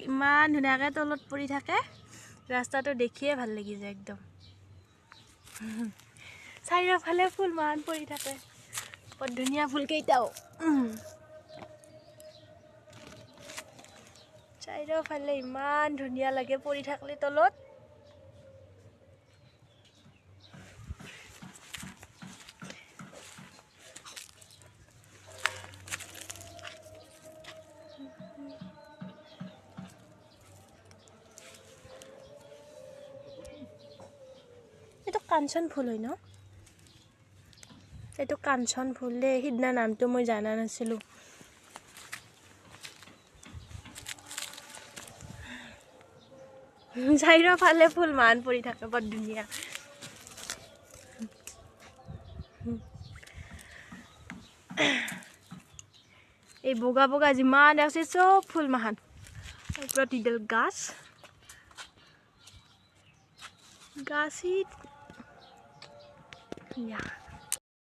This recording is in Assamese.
ইমান ধুনীয়াকৈ তলত পৰি থাকে ৰাস্তাটো দেখিয়ে ভাল লাগি যায় একদম চাৰিওফালে ফুল মান পৰি থাকে বৰ ধুনীয়া ফুল কেইটাও চাৰিওফালে ইমান ধুনীয়া লাগে পৰি থাকলে তলত এইটো কাঞ্চন ফুল হয় ন এইটো কাঞ্চন ফুল দে সিদিনা নামটো মই জানা নাছিলোঁ চাৰিওফালে ফুল মান পৰি থাকে বৰ ধুনীয়া এই বগা বগা যিমান আছে চব ফুল মাহান প্ৰতিডাল গাছ